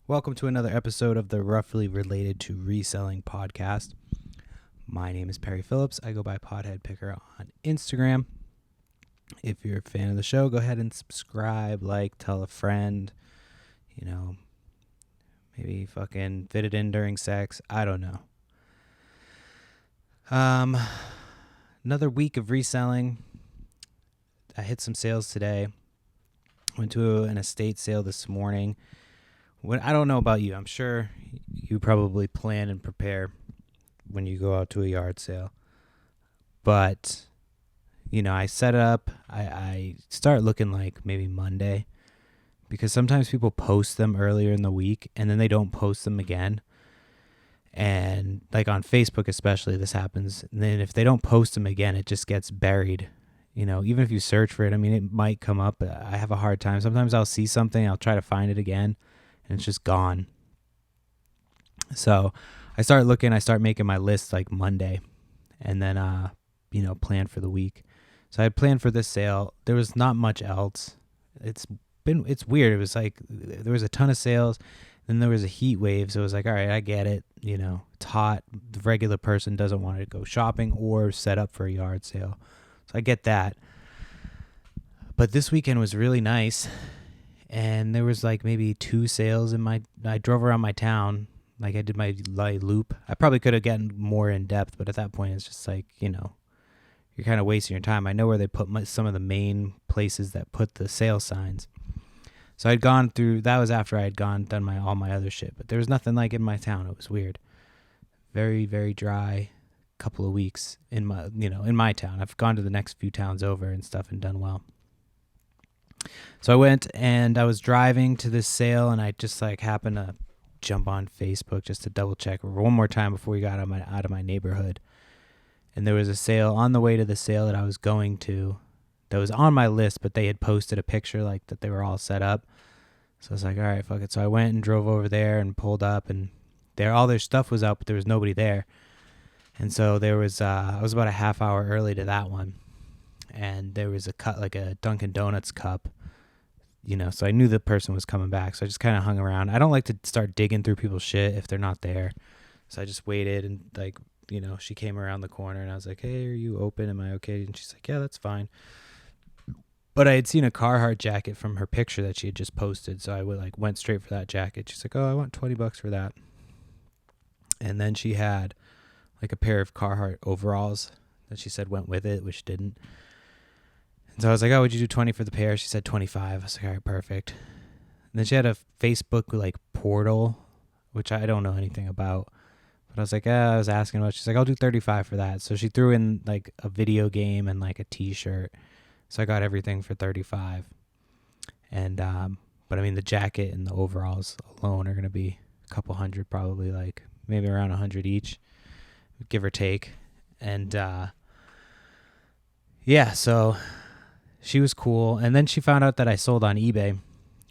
Welcome to another episode of the Roughly Related to Reselling podcast. My name is Perry Phillips. I go by Podhead Picker on Instagram. If you're a fan of the show, go ahead and subscribe, tell a friend, maybe fucking fit it in during sex. I don't know. Another week of reselling. I hit some sales today. Went to an estate sale this morning. I don't know about you. I'm sure you probably plan and prepare when you go out to a yard sale. But, I set up. I start looking like maybe Monday. Because sometimes people post them earlier in the week and then they don't post them again. And like on Facebook especially, this happens. And then if they don't post them again, it just gets buried. Even if you search for it, it might come up. But I have a hard time. Sometimes I'll see something, I'll try to find it again, and it's just gone. So I start making my list like Monday, and then, plan for the week. So I had planned for this sale. There was not much else. It's weird. It was like, there was a ton of sales. Then there was a heat wave. So it was like, all right, I get it. It's hot. The regular person doesn't want to go shopping or set up for a yard sale. So I get that. But this weekend was really nice. And there was like maybe 2 sales I drove around my town. Like I did my loop. I probably could have gotten more in depth, but at that point it's just like, you're kind of wasting your time. I know where they put some of the main places that put the sale signs. So I'd gone through, that was after I had done all my other shit, but there was nothing like in my town. It was weird. Very, very dry couple of weeks in my town. I've gone to the next few towns over and stuff and done well. So I went and I was driving to this sale and I just happened to jump on Facebook just to double check one more time before we got out of my neighborhood. And there was a sale on the way to the sale that I was going to that was on my list, but they had posted a picture like that they were all set up. So I was like, all right, fuck it. So I went and drove over there and pulled up, and all their stuff was out, but there was nobody there. And so there was, I was about a half hour early to that one. And there was a Dunkin' Donuts cup, so I knew the person was coming back. So I just kind of hung around. I don't like to start digging through people's shit if they're not there. So I just waited and she came around the corner and I was like, hey, are you open? Am I okay? And she's like, yeah, that's fine. But I had seen a Carhartt jacket from her picture that she had just posted. So I went straight for that jacket. She's like, oh, I want $20 for that. And then she had a pair of Carhartt overalls that she said went with it, which didn't. And so I was like, oh, would you do 20 for the pair? She said 25. I was like, all right, perfect. And then she had a Facebook portal, which I don't know anything about. But I was like, I was asking about. She's like, I'll do 35 for that. So she threw in a video game and a t-shirt. So I got everything for 35. And but the jacket and the overalls alone are going to be a couple hundred, probably maybe around 100 each, give or take. And yeah, so she was cool. And then she found out that I sold on eBay.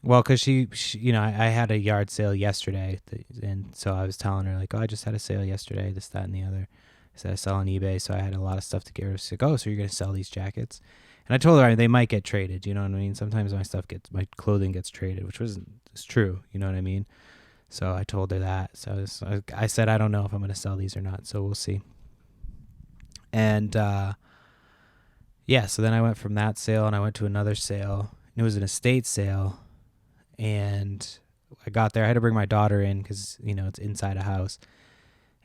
Well, because she I had a yard sale yesterday. And so I was telling her, oh, I just had a sale yesterday, this, that, and the other. I said I sell on eBay, so I had a lot of stuff to get her. She's like, oh, so you're going to sell these jackets? And I told her they might get traded, you know what I mean? Sometimes my clothing gets traded, which it's true, you know what I mean? So I told her that. So I said, I don't know if I'm going to sell these or not, so we'll see. And yeah, so then I went from that sale and I went to another sale. It was an estate sale. And I got there. I had to bring my daughter in because, it's inside a house.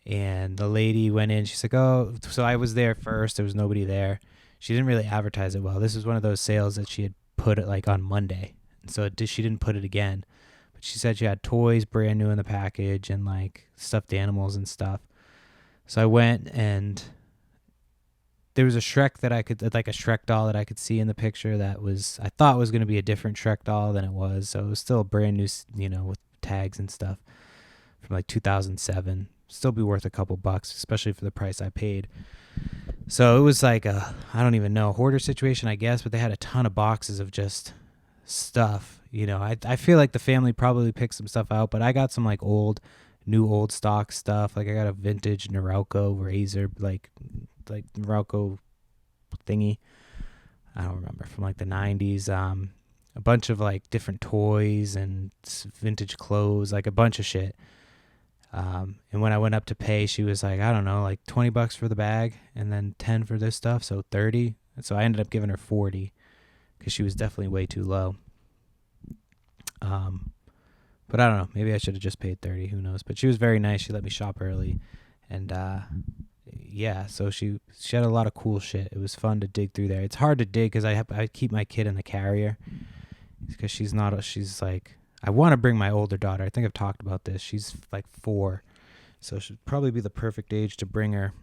And the lady went in. She's like, oh, so I was there first. There was nobody there. She didn't really advertise it well. This was one of those sales that she had put it on Monday. And so she didn't put it again. But she said she had toys brand new in the package and stuffed animals and stuff. So I went and there was a Shrek that I could, a Shrek doll that I could see in the picture that I thought was going to be a different Shrek doll than it was. So it was still brand new, with tags and stuff from 2007. Still be worth a couple bucks, especially for the price I paid. So it was I don't even know, hoarder situation, I guess, but they had a ton of boxes of just stuff. I feel like the family probably picked some stuff out, but I got some old stock stuff. I got a vintage Norelco razor, Norelco thingy. I don't remember, from the 90s. a bunch of like different toys and vintage clothes, like a bunch of shit. And when I went up to pay, she was like, I don't know, like $20 for the bag and then 10 for this stuff, so 30. And so I ended up giving her 40 because she was definitely way too low. But I don't know, maybe I should have just paid 30, who knows. But she was very nice. She let me shop early. And yeah, so she had a lot of cool shit. It was fun to dig through there. It's hard to dig because I keep my kid in the carrier because she's like, I want to bring my older daughter. I think I've talked about this. She's like 4, so she'd probably be the perfect age to bring her,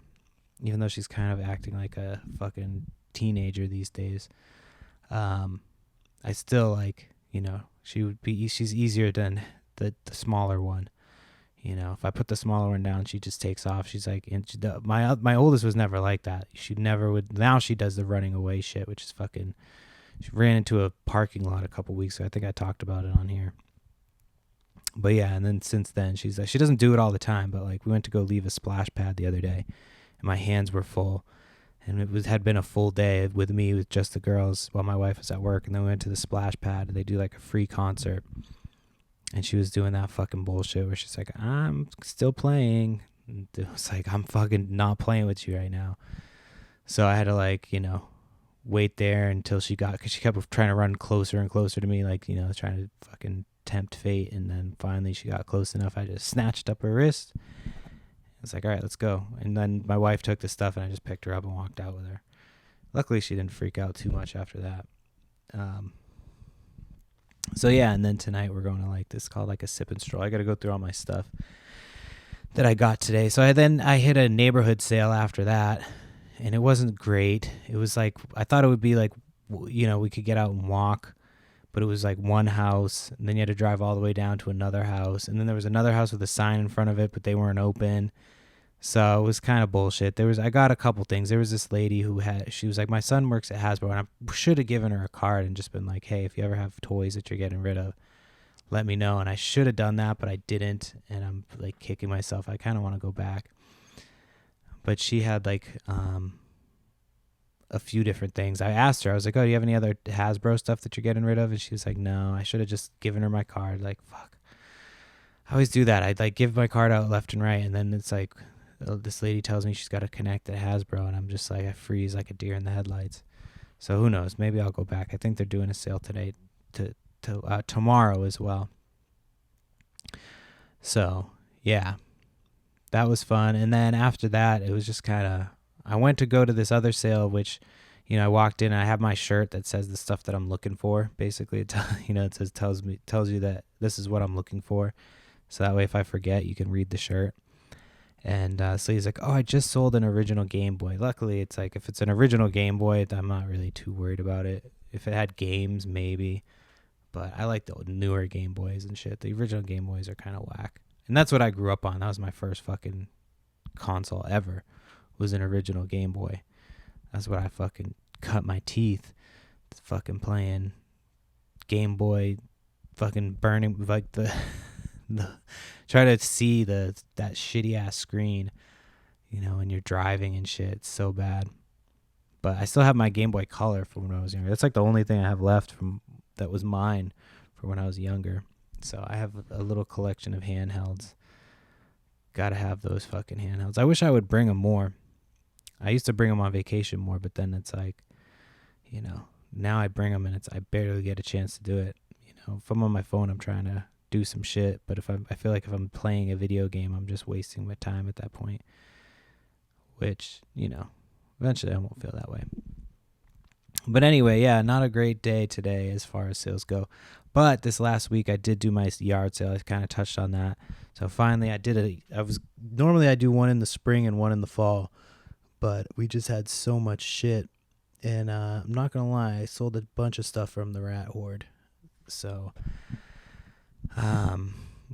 even though she's kind of acting like a fucking teenager these days. I still like, she's easier than the smaller one. If I put the smaller one down, she just takes off. She's like, my oldest was never like that. She never would. Now she does the running away shit, which is fucking. She ran into a parking lot a couple weeks ago. I think I talked about it on here. But yeah, and then since then, she's like, she doesn't do it all the time, but like we went to go leave a splash pad the other day, and my hands were full, and had been a full day with me with just the girls while my wife was at work, and then we went to the splash pad, and they do like a free concert, and she was doing that fucking bullshit where she's like, I'm still playing. And it was like, I'm fucking not playing with you right now. So I had to like, wait there until because she kept trying to run closer and closer to me, like, trying to fucking tempt fate. And then finally she got close enough. I just snatched up her wrist. I was like, all right, let's go. And then my wife took the stuff and I just picked her up and walked out with her. Luckily she didn't freak out too much after that. So yeah, and then tonight we're going to like this called like a sip and stroll. I got to go through all my stuff that I got today. So I hit a neighborhood sale after that, and it wasn't great. It was like, I thought it would be like, we could get out and walk, but it was like one house, and then you had to drive all the way down to another house, and then there was another house with a sign in front of it, but they weren't open. So it was kind of bullshit. I got a couple things. There was this lady she was like, my son works at Hasbro, and I should have given her a card and just been like, hey, if you ever have toys that you're getting rid of, let me know. And I should have done that, but I didn't, and I'm like kicking myself. I kind of want to go back. But she had like a few different things. I asked her, I was like, oh, do you have any other Hasbro stuff that you're getting rid of? And she was like, no. I should have just given her my card. Like, fuck. I always do that. I'd like give my card out left and right, and then it's like, this lady tells me she's got to connect at Hasbro, and I'm just like, I freeze like a deer in the headlights. So who knows? Maybe I'll go back. I think they're doing a sale today, tomorrow as well. So yeah, that was fun. And then after that, it was just kind of, I went to go to this other sale, which, I walked in and I have my shirt that says the stuff that I'm looking for. Basically, it tells you that this is what I'm looking for. So that way, if I forget, you can read the shirt. And so he's like, oh, I just sold an original Game Boy. Luckily, it's like, if it's an original Game Boy, I'm not really too worried about it. If it had games, maybe. But I like the newer Game Boys and shit. The original Game Boys are kind of whack. And that's what I grew up on. That was my first fucking console ever, was an original Game Boy. That's what I fucking cut my teeth fucking playing Game Boy, fucking burning, like the try to see that shitty ass screen, when you're driving and shit. It's so bad. But I still have my Game Boy Color from when I was younger. That's like the only thing I have left that was mine from when I was younger. So I have a little collection of handhelds. Gotta have those fucking handhelds. I wish I would bring them more. I used to bring them on vacation more, but then it's like, now I bring them and I barely get a chance to do it. If I'm on my phone, I'm trying to do some shit, but I feel like if I'm playing a video game, I'm just wasting my time at that point, which, eventually I won't feel that way. But anyway, yeah, not a great day today as far as sales go. But this last week I did do my yard sale. I kind of touched on that. So finally I did normally I do one in the spring and one in the fall, but we just had so much shit. And I'm not going to lie, I sold a bunch of stuff from the Rat Horde. So,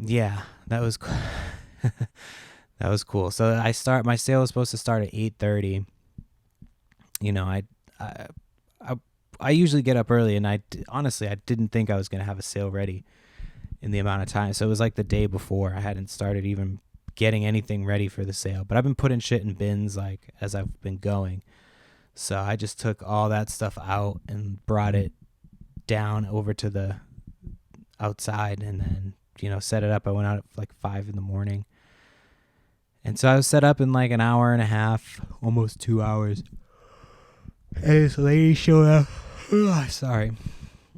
yeah, that was that was cool. So my sale was supposed to start at 8:30. I usually get up early, and honestly I didn't think I was going to have a sale ready in the amount of time. So it was like the day before. I hadn't started even getting anything ready for the sale, but I've been putting shit in bins like as I've been going. So I just took all that stuff out and brought it down over to the outside and then, set it up. I went out at like 5 a.m. And so I was set up in like an hour and a half, almost 2 hours. And this lady showed up. Sorry.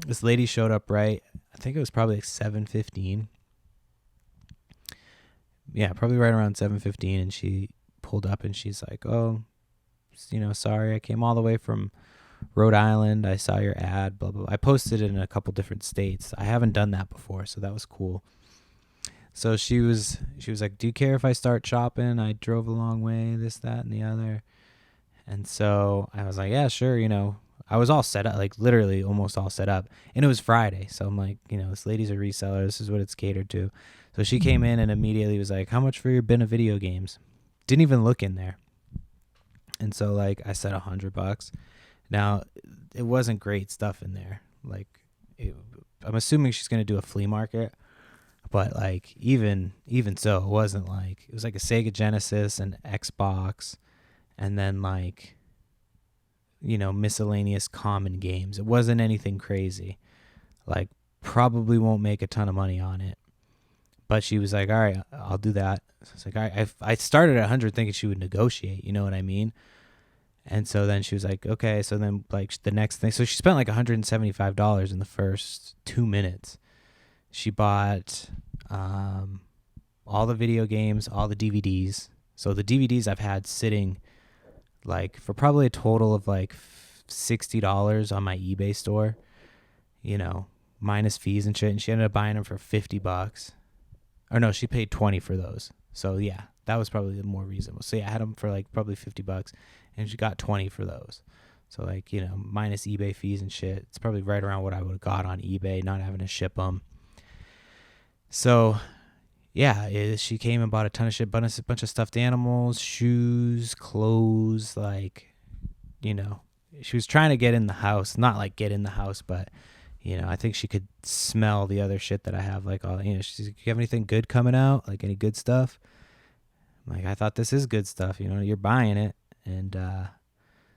This lady showed up right. I think it was probably like 7:15. Yeah, probably right around 7:15. And she pulled up and she's like, "Oh, sorry, I came all the way from Rhode Island. I saw your ad, blah, blah, blah." I posted it in a couple different states. I haven't done that before, so that was cool. So she was like, "Do you care if I start shopping? I drove a long way, this, that, and the other." And so I was like, "Yeah, sure." I was all set up, like literally almost all set up. And it was Friday. So I'm like, this lady's a reseller. This is what it's catered to. So she came in and immediately was like, "How much for your bin of video games?" Didn't even look in there. And so like I said $100. Now it wasn't great stuff in there. Like I'm assuming she's going to do a flea market. But like even so, it wasn't like, it was like a Sega Genesis and Xbox, and then like, miscellaneous common games. It wasn't anything crazy. Like probably won't make a ton of money on it. But she was like, "All right, I'll do that." So it's like, all right, I started at 100 thinking she would negotiate, you know what I mean? And so then she was like, "Okay." So then like the next thing, so she spent like $175 in the first 2 minutes. She bought all the video games, all the DVDs. So the DVDs I've had sitting like for probably a total of like $60 on my eBay store, minus fees and shit. And she ended up buying them for $50. Or no, she paid 20 for those. So yeah, that was probably the more reasonable. So yeah, I had them for like probably $50 and she got 20 for those. So like, minus eBay fees and shit, it's probably right around what I would have got on eBay, not having to ship them. So yeah, she came and bought a ton of shit, bunch of stuffed animals, shoes, clothes, like, she was trying to get in the house, not like get in the house, but, I think she could smell the other shit that I have, like, all, she's like, "You have anything good coming out? Like any good stuff?" I'm like, "I thought this is good stuff, you're buying it." And,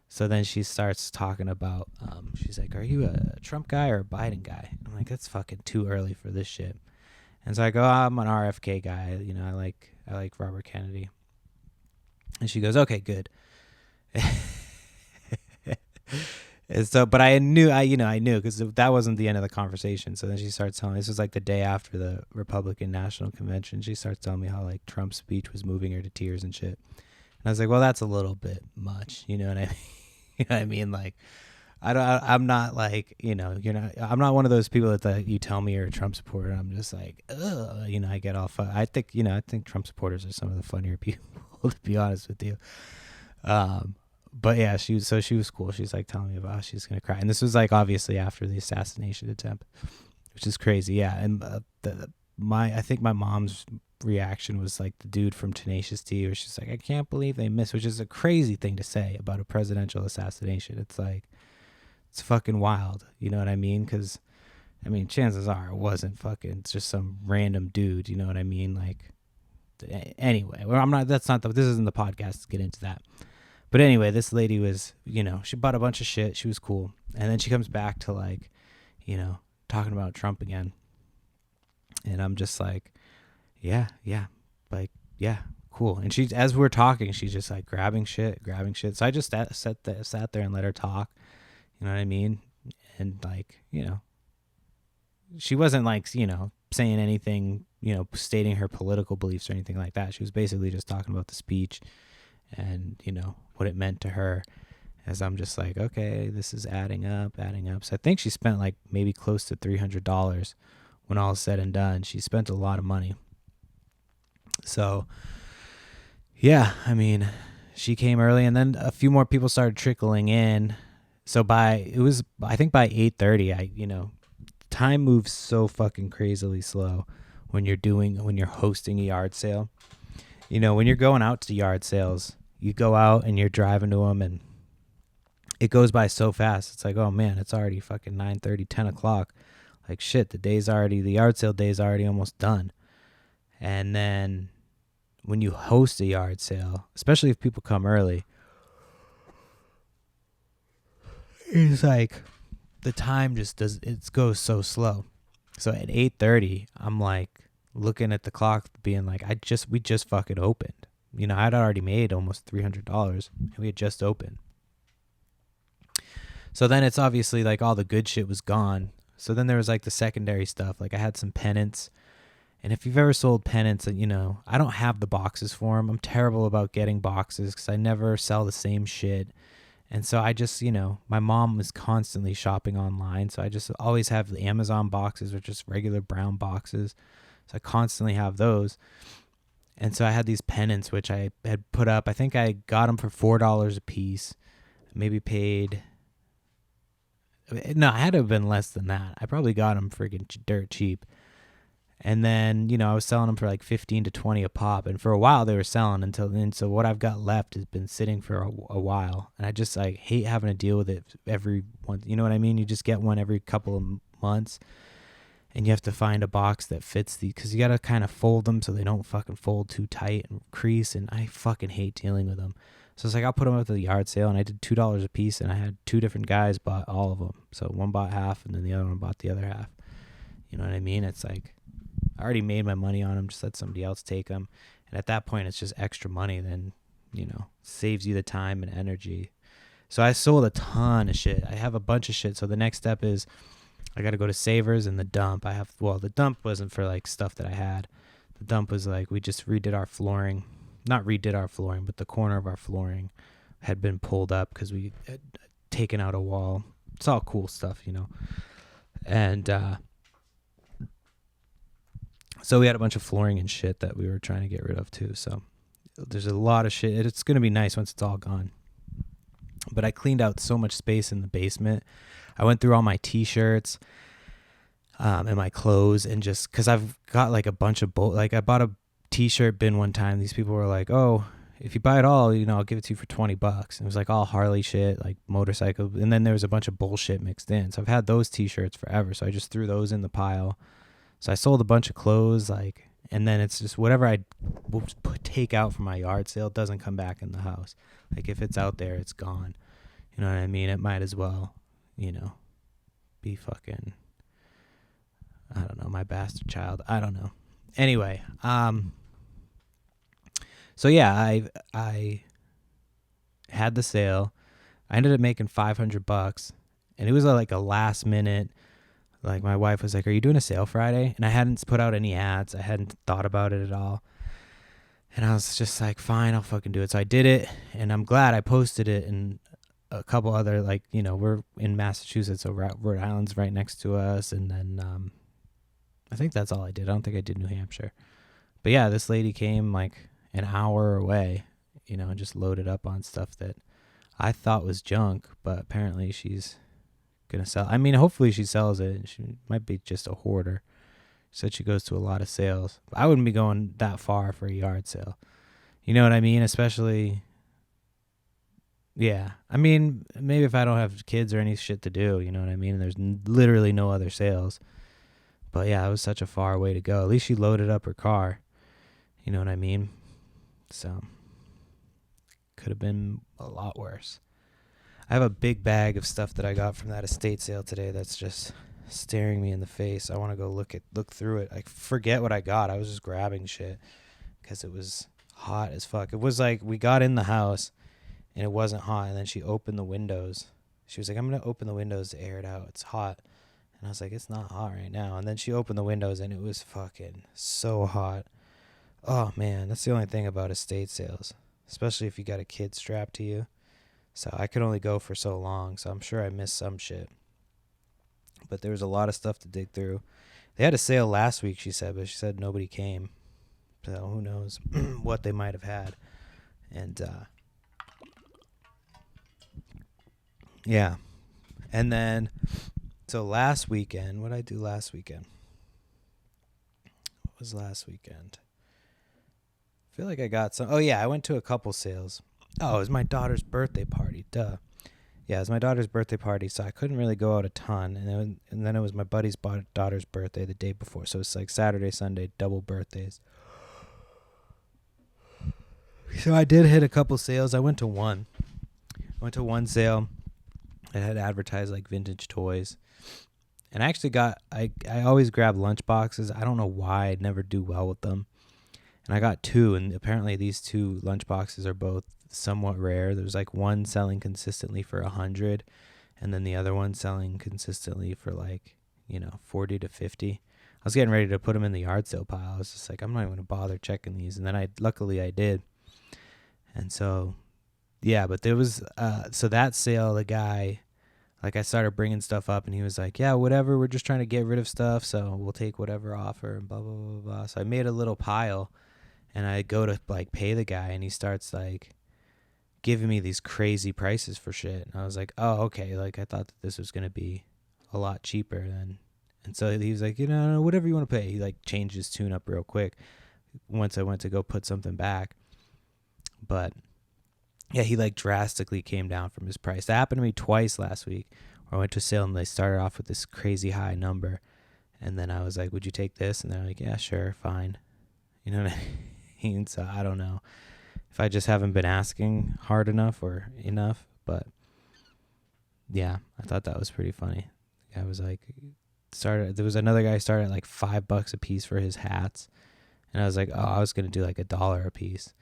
so then she starts talking about, she's like, "Are you a Trump guy or a Biden guy?" I'm like, "That's fucking too early for this shit." And so I go, "I'm an RFK guy. I like Robert Kennedy." And she goes, "Okay, good." And so, but I knew because that wasn't the end of the conversation. So then she starts telling me, this was like the day after the Republican National Convention. She starts telling me how like Trump's speech was moving her to tears and shit. And I was like, "Well, that's a little bit much." You know what I mean? You know what I mean? Like, I'm not like, I'm not one of those people that you tell me you're a Trump supporter. I'm just like, ugh, I get off. I think Trump supporters are some of the funnier people, to be honest with you. But yeah, she was cool. She's like telling me about how she's going to cry. And this was like obviously after the assassination attempt, which is crazy. Yeah. And I think my mom's reaction was like the dude from Tenacious D, where she's like, "I can't believe they missed," which is a crazy thing to say about a presidential assassination. It's like, it's fucking wild. You know what I mean? Because, chances are it wasn't fucking just some random dude. You know what I mean? Like, anyway, well, this isn't the podcast to get into that. But anyway, this lady was, she bought a bunch of shit. She was cool. And then she comes back to like, talking about Trump again. And I'm just like, yeah, like, yeah, cool. And she, as we're talking, she's just like grabbing shit. So I just sat there and let her talk. You know what I mean? And like, she wasn't like, saying anything, stating her political beliefs or anything like that. She was basically just talking about the speech and, what it meant to her. As I'm just like, okay, this is adding up. So I think she spent like maybe close to $300 when all is said and done. She spent a lot of money. So yeah, she came early and then a few more people started trickling in. So I think by 8:30, time moves so fucking crazily slow when you're hosting a yard sale. When you're going out to yard sales, you go out and you're driving to them and it goes by so fast. It's like, oh man, it's already fucking 9:30, 10 o'clock. Like shit, the yard sale day's already almost done. And then when you host a yard sale, especially if people come early, it's like the time just it goes so slow. So at 8:30, I'm like looking at the clock, being like, we just fucking opened. You know, I'd already made almost $300, and we had just opened. So then it's obviously like all the good shit was gone. So then there was like the secondary stuff. Like I had some pennants. And if you've ever sold pennants, you know, I don't have the boxes for them. I'm terrible about getting boxes because I never sell the same shit. And so I just, you know, my mom was constantly shopping online. So I just always have the Amazon boxes or just regular brown boxes. So I constantly have those. And so I had these pennants, which I had put up. I think I got them for $4 a piece. Maybe paid... No, I had to have been less than that. I probably got them freaking dirt cheap. And then, you know, I was selling them for like 15 to 20 a pop. And for a while they were selling and so what I've got left has been sitting for a while. And I just like hate having to deal with it every one. You know what I mean? You just get one every couple of months and you have to find a box that fits because you got to kind of fold them so they don't fucking fold too tight and crease. And I fucking hate dealing with them. So it's like I'll put them up at the yard sale, and I did $2 a piece, and I had two different guys bought all of them. So one bought half, and then the other one bought the other half. You know what I mean? It's like I already made my money on them, just let somebody else take them. And at that point, it's just extra money. Then, you know, saves you the time and energy. So I sold a ton of shit. I have a bunch of shit. So the next step is I got to go to Savers and the dump. The dump wasn't for like stuff that I had. The dump was like we just redid our flooring. Not redid our flooring, but the corner of our flooring had been pulled up because we had taken out a wall. It's all cool stuff, you know. And so we had a bunch of flooring and shit that we were trying to get rid of too. So there's a lot of shit. It's going to be nice once it's all gone. But I cleaned out so much space in the basement. I went through all my T-shirts and my clothes, and just because I've got like a bunch of like I bought a T-shirt bin one time. These people were like, "Oh, if you buy it all, you know, I'll give it to you for $20." And it was like all Harley shit, like motorcycle, and then there was a bunch of bullshit mixed in. So I've had those T-shirts forever. So I just threw those in the pile. So I sold a bunch of clothes, like, and then it's just whatever I will take out from my yard sale doesn't come back in the house. Like if it's out there, it's gone. You know what I mean? It might as well, you know, be fucking, I don't know, my bastard child. I don't know. Anyway, so yeah, I had the sale. I ended up making $500, and it was like a last minute. Like my wife was like, "Are you doing a sale Friday?" And I hadn't put out any ads. I hadn't thought about it at all. And I was just like, "Fine, I'll fucking do it." So I did it, and I'm glad I posted it. And a couple other, like, you know, we're in Massachusetts, so Rhode Island's right next to us, and then I think that's all I did. I don't think I did New Hampshire. But yeah, this lady came like an hour away, you know, and just loaded up on stuff that I thought was junk, but apparently she's going to sell. I mean, hopefully she sells it. She might be just a hoarder. She said she goes to a lot of sales. I wouldn't be going that far for a yard sale. You know what I mean? Especially, yeah. I mean, maybe if I don't have kids or any shit to do, you know what I mean? There's literally no other sales. But yeah, it was such a far way to go. At least she loaded up her car. You know what I mean? So, could have been a lot worse. I have a big bag of stuff that I got from that estate sale today that's just staring me in the face. I want to go look through it. I forget what I got. I was just grabbing shit because it was hot as fuck. It was like we got in the house and it wasn't hot, and then she opened the windows. She was like, "I'm going to open the windows to air it out. It's hot." And I was like, "It's not hot right now." And then she opened the windows and it was fucking so hot. Oh, man, that's the only thing about estate sales, especially if you got a kid strapped to you. So I could only go for so long, so I'm sure I missed some shit. But there was a lot of stuff to dig through. They had a sale last week, she said, but she said nobody came. So who knows what they might have had. And, yeah. And then, so last weekend, what did I do last weekend? What was last weekend? I feel like I got some. Oh, yeah, I went to a couple sales. Oh, it was my daughter's birthday party. Duh. Yeah, it was my daughter's birthday party, so I couldn't really go out a ton. And then it was my buddy's daughter's birthday the day before. So it's like Saturday, Sunday, double birthdays. So I did hit a couple sales. I went to one. I went to one sale. It had advertised like vintage toys. And I actually I always grab lunch boxes. I don't know why. I never do well with them. And I got two, and apparently these two lunch boxes are both somewhat rare. There's like one selling consistently for 100, and then the other one selling consistently for like, 40 to 50. I was getting ready to put them in the yard sale pile. I was just like, I'm not even going to bother checking these. And then luckily I did. And so, yeah, but there was, so that sale, the guy, like I started bringing stuff up and he was like, yeah, whatever. We're just trying to get rid of stuff. So we'll take whatever offer and blah, blah, blah, blah. So I made a little pile and I go to like pay the guy and he starts like giving me these crazy prices for shit. And I was like, oh, okay. Like I thought that this was going to be a lot cheaper than. And so he was like, whatever you want to pay. He like changed his tune up real quick once I went to go put something back. But yeah, he like drastically came down from his price. That happened to me twice last week where I went to a sale and they started off with this crazy high number. And then I was like, would you take this? And they're like, yeah, sure, fine. You know what I mean? So I don't know if I just haven't been asking hard enough or enough. But yeah, I thought that was pretty funny. I was like, there was another guy started at like $5 a piece for his hats. And I was like, oh, I was going to do like $1 a piece.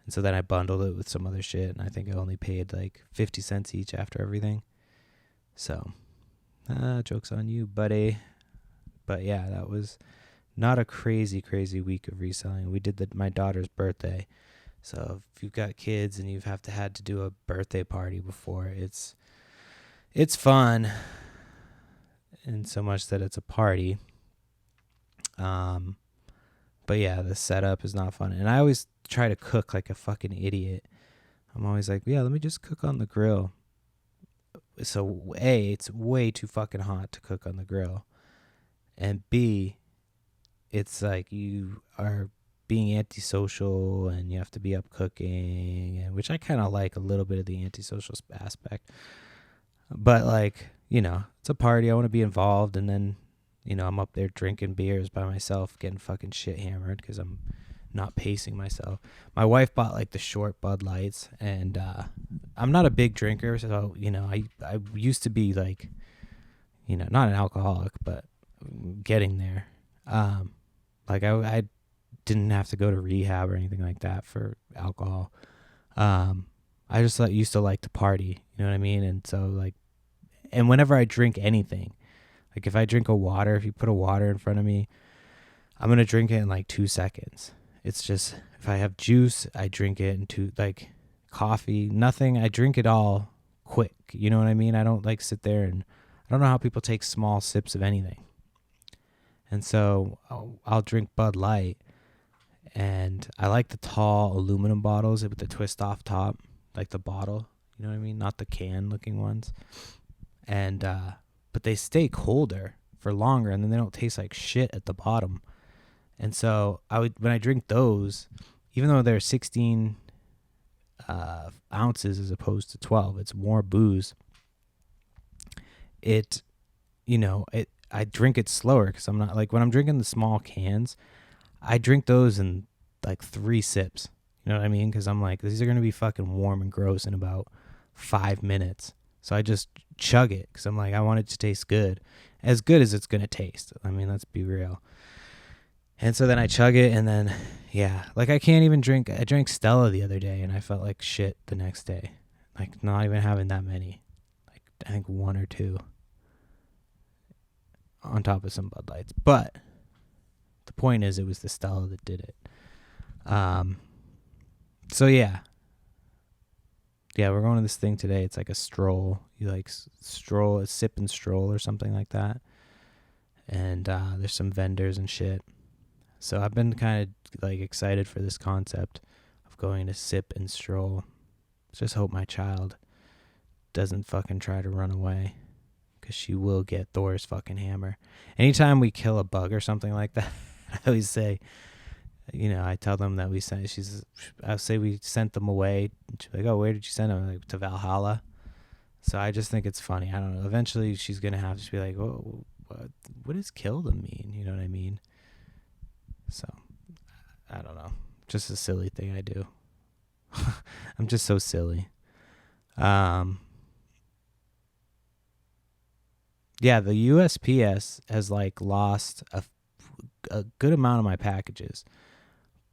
And so then I bundled it with some other shit, and I think I only paid like 50 cents each after everything. So, joke's on you, buddy. But yeah, that was not a crazy, crazy week of reselling. We did my daughter's birthday. So if you've got kids and you've had to do a birthday party before, it's fun, in so much that it's a party. But yeah, the setup is not fun. And I always try to cook like a fucking idiot. I'm always like, yeah, let me just cook on the grill. So A, it's way too fucking hot to cook on the grill. And B, it's like you are being antisocial and you have to be up cooking, which I kind of like a little bit of the antisocial aspect. But like, it's a party. I want to be involved. And then, I'm up there drinking beers by myself, getting fucking shit hammered because I'm not pacing myself. My wife bought like the short Bud Lights, and I'm not a big drinker, so I used to be like, not an alcoholic, but getting there. Like I didn't have to go to rehab or anything like that for alcohol. I just used to like to party, you know what I mean? And so like, and whenever I drink anything, like if I drink if you put a water in front of me, I'm gonna drink it in like 2 seconds. It's just, if I have juice, I drink it in like coffee, nothing. I drink it all quick. You know what I mean? I don't like sit there and I don't know how people take small sips of anything. And so I'll drink Bud Light, and I like the tall aluminum bottles with the twist off top, like the bottle, you know what I mean? Not the can looking ones. And, but they stay colder for longer, and then they don't taste like shit at the bottom. And so when I drink those, even though they're 16 ounces as opposed to 12, it's more booze. I drink it slower because I'm not like, when I'm drinking the small cans, I drink those in like 3 sips. You know what I mean? Because I'm like, these are going to be fucking warm and gross in about 5 minutes. So I just chug it because I'm like, I want it to taste good as it's going to taste. I mean, let's be real. And so then I chug it, and then, yeah, like I can't even drink. I drank Stella the other day, and I felt like shit the next day. Like not even having that many. Like I think 1 or 2 on top of some Bud Lights. But the point is, it was the Stella that did it. So yeah. Yeah, we're going to this thing today. It's like a stroll. You like a sip and stroll or something like that. And there's some vendors and shit. So I've been kind of like excited for this concept of going to sip and stroll. Just hope my child doesn't fucking try to run away, because she will get Thor's fucking hammer. Anytime we kill a bug or something like that, I always say, I tell them that I'll say we sent them away. She's like, oh, where did you send them? Like, to Valhalla. So I just think it's funny. I don't know. Eventually she's going to have to be like, oh, what does kill them mean? You know what I mean? So I don't know. Just a silly thing I do. I'm just so silly. Yeah, the USPS has like lost a good amount of my packages,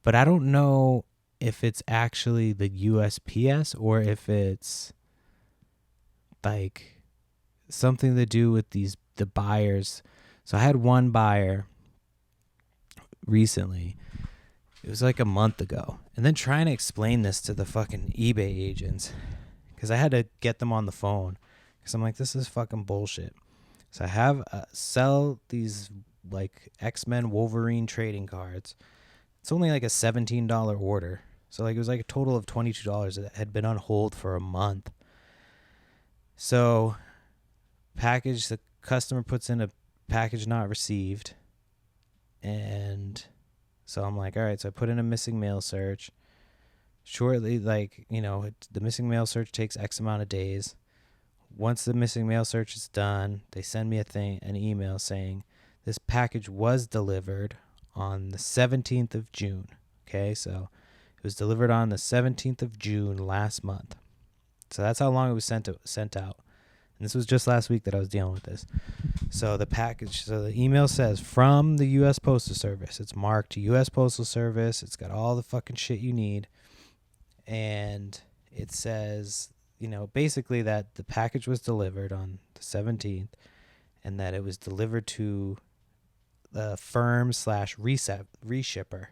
but I don't know if it's actually the USPS or if it's like something to do with the buyers. So I had one buyer recently. It was like a month ago. And then trying to explain this to the fucking eBay agents, because I had to get them on the phone, because I'm like, this is fucking bullshit. So I have sell these like X-Men Wolverine trading cards. It's only like a $17 order. So like it was like a total of $22 that had been on hold for a month. So package, the customer puts in a package not received. And so I'm like, all right, so I put in a missing mail search. Shortly, like, the missing mail search takes X amount of days. Once the missing mail search is done, they send me an email saying this package was delivered on the 17th of June. Okay, so it was delivered on the 17th of June last month. So that's how long it was sent out. And this was just last week that I was dealing with this. So the email says from the U.S. Postal Service. It's marked U.S. Postal Service. It's got all the fucking shit you need. And it says, basically that the package was delivered on the 17th and that it was delivered to the firm / reshipper.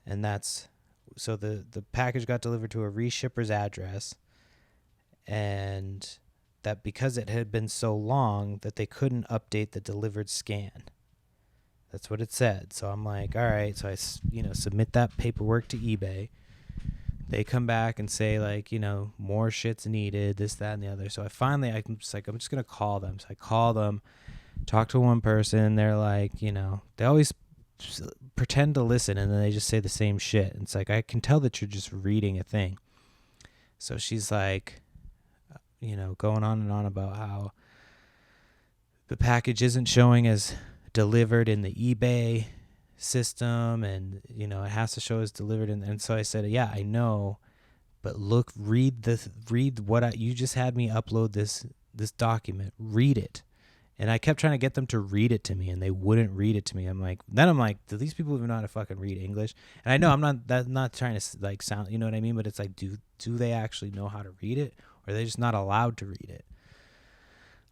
And that's, so the package got delivered to a reshipper's address, and that because it had been so long that they couldn't update the delivered scan. That's what it said. So I'm like, all right. So I, submit that paperwork to eBay. They come back and say like, more shit's needed, this, that, and the other. So I'm just going to call them. So I call them, talk to one person. They're like, they always pretend to listen and then they just say the same shit. And it's like, I can tell that you're just reading a thing. So she's like, going on and on about how the package isn't showing as delivered in the eBay system, and it has to show as delivered. And so I said, yeah, I know, but look, read what you just had me upload this document. Read it. And I kept trying to get them to read it to me, and they wouldn't read it to me. I'm like, do these people even know how to fucking read English? And I know I'm not trying to like sound, you know what I mean? But it's like, do they actually know how to read it, or are they just not allowed to read it?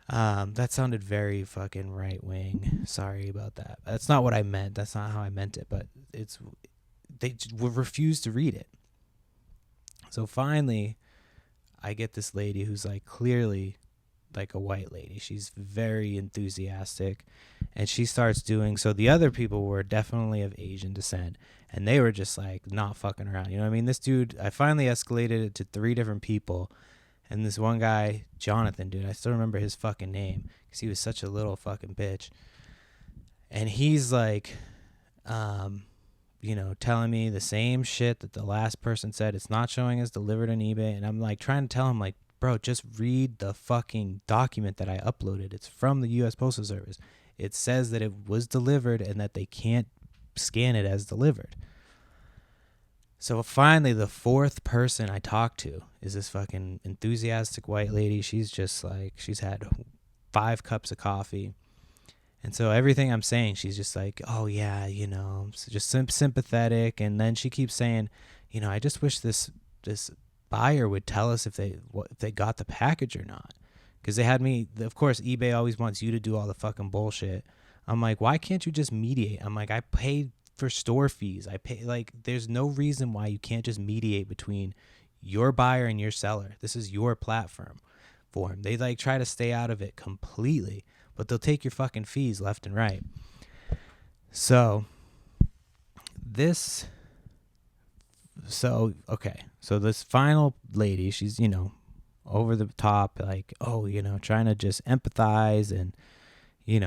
That sounded very fucking right wing. Sorry about that. That's not what I meant. That's not how I meant it. But they refuse to read it. So finally, I get this lady who's like clearly like a white lady. She's very enthusiastic, and she starts doing. So the other people were definitely of Asian descent, and they were just like not fucking around. You know what I mean? This dude, I finally escalated it to 3 different people. And this one guy, Jonathan, dude, I still remember his fucking name because he was such a little fucking bitch. And he's like, telling me the same shit that the last person said. It's not showing as delivered on eBay. And I'm like trying to tell him, like, bro, just read the fucking document that I uploaded. It's from the U.S. Postal Service. It says that it was delivered and that they can't scan it as delivered. So finally, the 4th person I talked to is this fucking enthusiastic white lady. She's just like, she's had 5 cups of coffee. And so everything I'm saying, she's just like, oh yeah, just sympathetic. And then she keeps saying, I just wish this buyer would tell us if they got the package or not. Because they had me, of course, eBay always wants you to do all the fucking bullshit. I'm like, why can't you just mediate? I'm like, I paid for store fees. I pay, like, there's no reason why you can't just mediate between your buyer and your seller. This is your platform for them. They like try to stay out of it completely, but they'll take your fucking fees left and right. So this final lady, she's, over the top, like, oh, trying to just empathize, and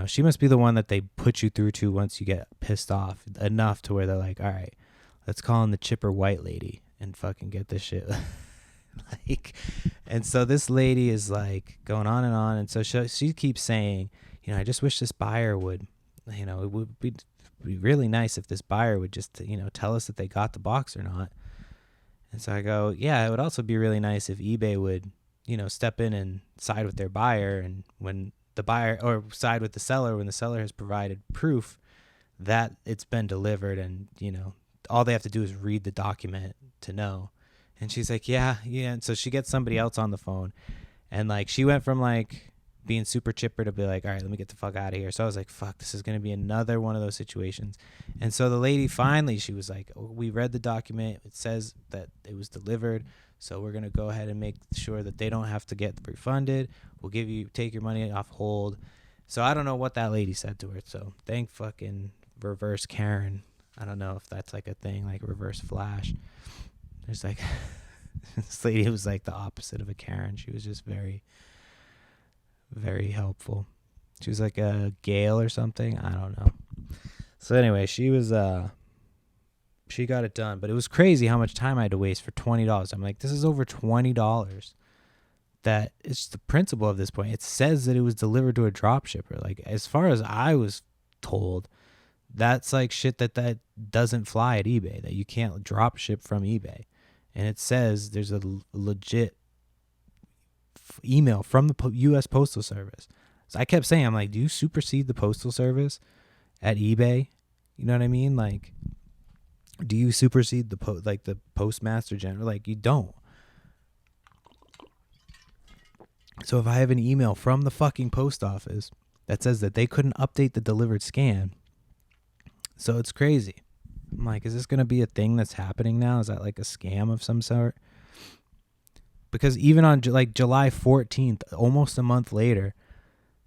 she must be the one that they put you through to once you get pissed off enough to where they're like, all right, let's call in the chipper white lady and fucking get this shit. And so this lady is like going on and on. And so she keeps saying, I just wish this buyer would, it would be really nice if this buyer would just, tell us that they got the box or not. And so I go, yeah, it would also be really nice if eBay would, step in and side with their buyer. And when the buyer or side with the seller when the seller has provided proof that it's been delivered, and all they have to do is read the document to know. And she's like, yeah. And so she gets somebody else on the phone, and like she went from like being super chipper to be like, all right, let me get the fuck out of here. So I was like, fuck, this is going to be another one of those situations. And so the lady finally, she was like, oh, we read the document. It says that it was delivered. So we're going to go ahead and make sure that they don't have to get refunded. We'll take your money off hold. So I don't know what that lady said to her. So thank fucking reverse Karen. I don't know if that's like a thing, like reverse Flash. There's like, this lady was like the opposite of a Karen. She was just very, very helpful. She was like a Gale or something. I don't know. So anyway, she got it done, but it was crazy how much time I had to waste for $20. I'm like, this is over $20. That it's the principle of this point. It says that it was delivered to a drop shipper. Like, as far as I was told, that's like shit that doesn't fly at eBay, that you can't drop ship from eBay. And it says there's a legit email from the U.S. Postal Service. So I kept saying, I'm like, do you supersede the Postal Service at eBay? You know what I mean? Like, do you supersede the the Postmaster General? Like, you don't. So if I have an email from the fucking post office that says that they couldn't update the delivered scan, so it's crazy. I'm like, is this going to be a thing that's happening now? Is that like a scam of some sort? Because even on like July 14th, almost a month later,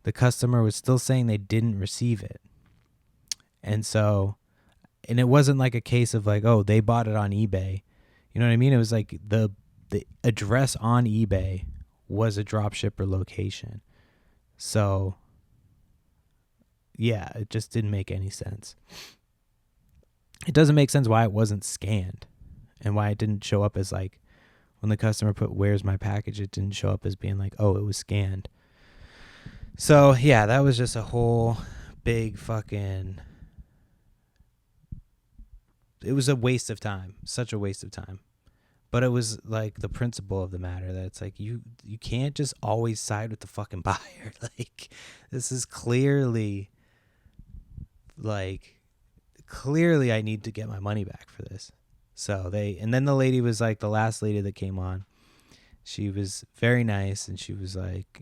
the customer was still saying they didn't receive it. And it wasn't like a case of like, oh, they bought it on eBay. You know what I mean? It was like the address on eBay was a dropshipper location. So, yeah, it just didn't make any sense. It doesn't make sense why it wasn't scanned and why it didn't show up as like, when the customer put, where's my package, it didn't show up as being like, oh, it was scanned. So, yeah, that was just a whole big fucking, it was a waste of time. Such a waste of time. But it was like the principle of the matter that it's like you can't just always side with the fucking buyer. Like, this is clearly I need to get my money back for this. So and then the lady was like, the last lady that came on, she was very nice, and she was like,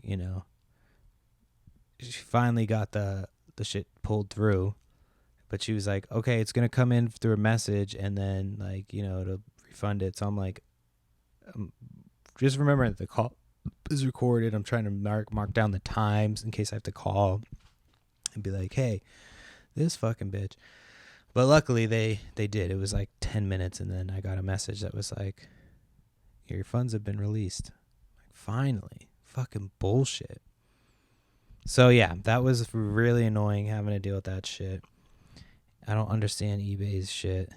she finally got the shit pulled through, but she was like, okay, it's going to come in through a message, and then like, to refund it. So I'm like, just remember that the call is recorded. I'm trying to mark down the times in case I have to call and be like, hey, this fucking bitch. But luckily they did. It was like 10 minutes, and then I got a message that was like, your funds have been released. Like, finally. Fucking bullshit. So yeah, that was really annoying having to deal with that shit. I don't understand eBay's shit.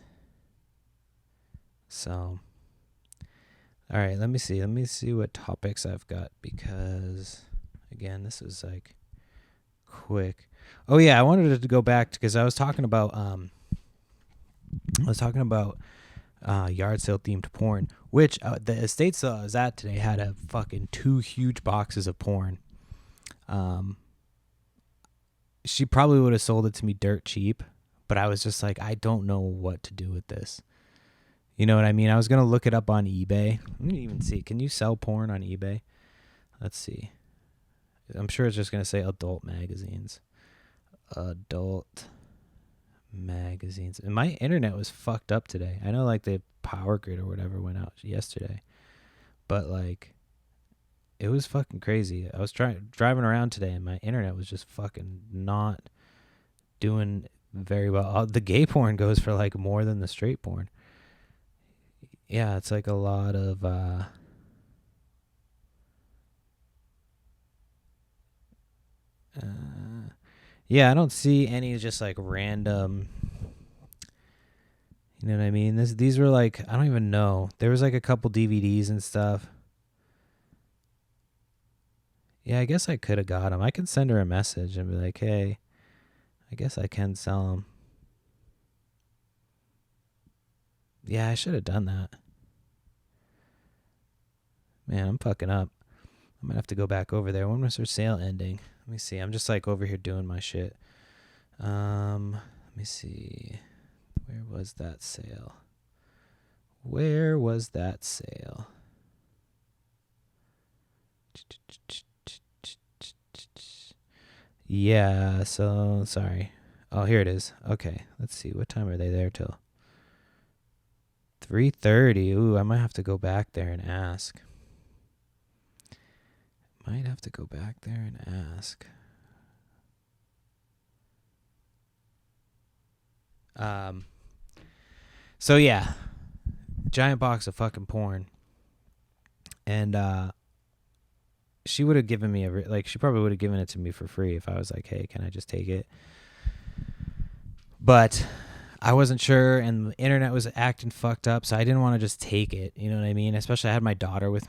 So, all right, let me see what topics I've got, because again, this is like quick. Oh yeah, I wanted to go back because I was talking about yard sale themed porn, which the estate sale I was at today had a fucking 2 huge boxes of porn. She probably would have sold it to me dirt cheap, but I was just like, I don't know what to do with this. You know what I mean? I was going to look it up on eBay. Let me even see. Can you sell porn on eBay? Let's see. I'm sure it's just going to say adult magazines. Adult magazines. And my internet was fucked up today. I know like the power grid or whatever went out yesterday, but like it was fucking crazy. I was driving around today, and my internet was just fucking not doing very well. The gay porn goes for like more than the straight porn. Yeah, it's like a lot of yeah, I don't see any just like random, you know what I mean? These were like, I don't even know. There was like a couple DVDs and stuff. Yeah, I guess I could have got them. I can send her a message and be like, hey, I guess I can sell them. Yeah, I should have done that. Man, I'm fucking up. I might have to go back over there. When was her sale ending? Let me see. I'm just like over here doing my shit. Let me see. Where was that sale? Yeah, so sorry. Oh, here it is. Okay, let's see. What time are they there till? 3:30. Ooh, I might have to go back there and ask. So yeah, giant box of fucking porn, and she would have given me she probably would have given it to me for free if I was like, hey, can I just take it? But I wasn't sure, and the internet was acting fucked up, so I didn't want to just take it. You know what I mean? Especially I had my daughter with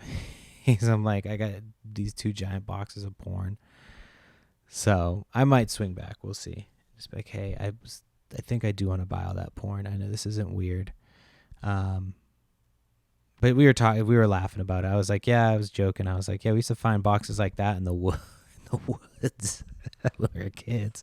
me, so I'm like, I got these 2 giant boxes of porn, so I might swing back. We'll see. Just like, hey, I think I do want to buy all that porn. I know this isn't weird. But we were laughing about it. I was like, yeah, I was joking. I was like, yeah, we used to find boxes like that in the woods when we were kids.